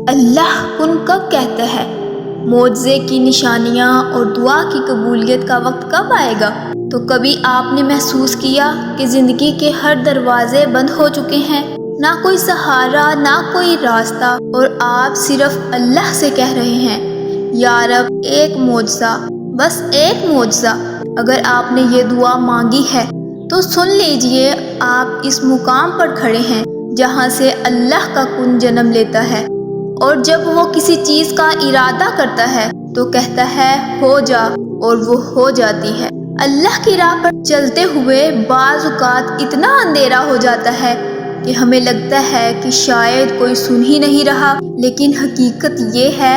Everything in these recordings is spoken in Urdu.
اللہ کن کب کہتا ہے؟ معجزے کی نشانیاں اور دعا کی قبولیت کا وقت کب آئے گا؟ تو کبھی آپ نے محسوس کیا کہ زندگی کے ہر دروازے بند ہو چکے ہیں، نہ کوئی سہارا، نہ کوئی راستہ، اور آپ صرف اللہ سے کہہ رہے ہیں یا رب ایک معجزہ، بس ایک معجزہ۔ اگر آپ نے یہ دعا مانگی ہے تو سن لیجئے، آپ اس مقام پر کھڑے ہیں جہاں سے اللہ کا کن جنم لیتا ہے، اور جب وہ کسی چیز کا ارادہ کرتا ہے تو کہتا ہے ہو جا، اور وہ ہو جاتی ہے۔ اللہ کی راہ پر چلتے ہوئے بعض اوقات اتنا اندھیرا ہو جاتا ہے کہ ہمیں لگتا ہے کہ شاید کوئی سن ہی نہیں رہا، لیکن حقیقت یہ ہے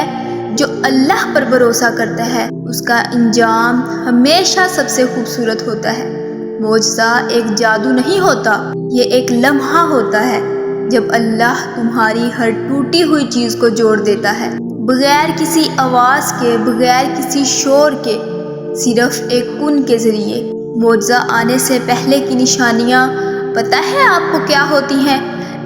جو اللہ پر بھروسہ کرتا ہے اس کا انجام ہمیشہ سب سے خوبصورت ہوتا ہے۔ معجزہ ایک جادو نہیں ہوتا، یہ ایک لمحہ ہوتا ہے جب اللہ تمہاری ہر ٹوٹی ہوئی چیز کو جوڑ دیتا ہے، بغیر کسی آواز کے، بغیر کسی شور کے، صرف ایک کن کے ذریعے۔ معجزہ آنے سے پہلے کی نشانیاں پتہ ہے آپ کو کیا ہوتی ہیں؟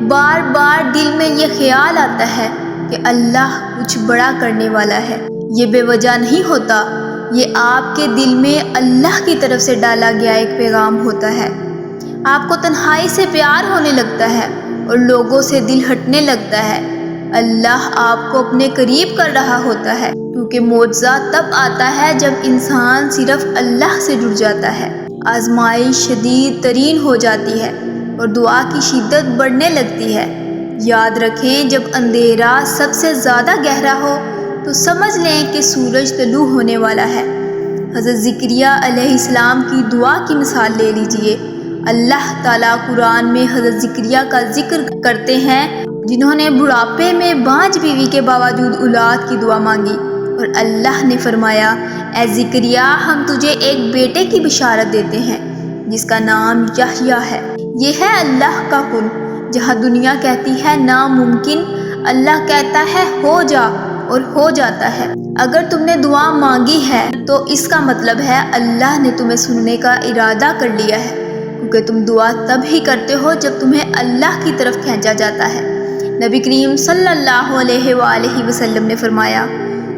بار بار دل میں یہ خیال آتا ہے کہ اللہ کچھ بڑا کرنے والا ہے۔ یہ بے وجہ نہیں ہوتا، یہ آپ کے دل میں اللہ کی طرف سے ڈالا گیا ایک پیغام ہوتا ہے۔ آپ کو تنہائی سے پیار ہونے لگتا ہے اور لوگوں سے دل ہٹنے لگتا ہے۔ اللہ آپ کو اپنے قریب کر رہا ہوتا ہے، کیونکہ معجزہ تب آتا ہے جب انسان صرف اللہ سے جڑ جاتا ہے۔ آزمائش شدید ترین ہو جاتی ہے اور دعا کی شدت بڑھنے لگتی ہے۔ یاد رکھیں، جب اندھیرا سب سے زیادہ گہرا ہو تو سمجھ لیں کہ سورج طلوع ہونے والا ہے۔ حضرت زکریا علیہ السلام کی دعا کی مثال لے لیجئے۔ اللہ تعالیٰ قرآن میں حضرت زکریا کا ذکر کرتے ہیں جنہوں نے بڑھاپے میں بانجھ بیوی کے باوجود اولاد کی دعا مانگی، اور اللہ نے فرمایا اے زکریا، ہم تجھے ایک بیٹے کی بشارت دیتے ہیں جس کا نام یحییٰ ہے۔ یہ ہے اللہ کا کن۔ جہاں دنیا کہتی ہے ناممکن، اللہ کہتا ہے ہو جا، اور ہو جاتا ہے۔ اگر تم نے دعا مانگی ہے تو اس کا مطلب ہے اللہ نے تمہیں سننے کا ارادہ کر لیا ہے، کیونکہ تم دعا تب ہی کرتے ہو جب تمہیں اللہ کی طرف کھینچا جاتا ہے۔ نبی کریم صلی اللہ علیہ وآلہ وسلم نے فرمایا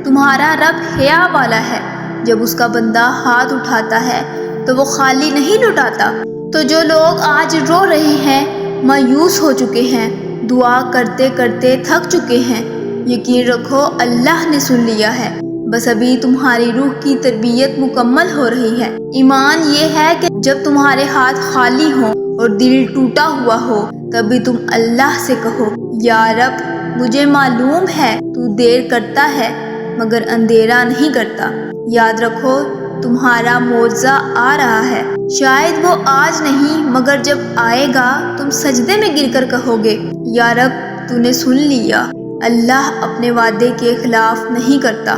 تمہارا رب حیا والا ہے، جب اس کا بندہ ہاتھ اٹھاتا ہے تو وہ خالی نہیں لٹاتا۔ تو جو لوگ آج رو رہے ہیں، مایوس ہو چکے ہیں، دعا کرتے کرتے تھک چکے ہیں، یقین رکھو اللہ نے سن لیا ہے، بس ابھی تمہاری روح کی تربیت مکمل ہو رہی ہے۔ ایمان یہ ہے کہ جب تمہارے ہاتھ خالی ہوں اور دل ٹوٹا ہوا ہو، تبھی تم اللہ سے کہو یا رب، مجھے معلوم ہے تو دیر کرتا ہے مگر اندھیرا نہیں کرتا۔ یاد رکھو تمہارا معجزہ آ رہا ہے، شاید وہ آج نہیں مگر جب آئے گا تم سجدے میں گر کر کہو گے یا رب تو نے سن لیا۔ اللہ اپنے وعدے کے خلاف نہیں کرتا۔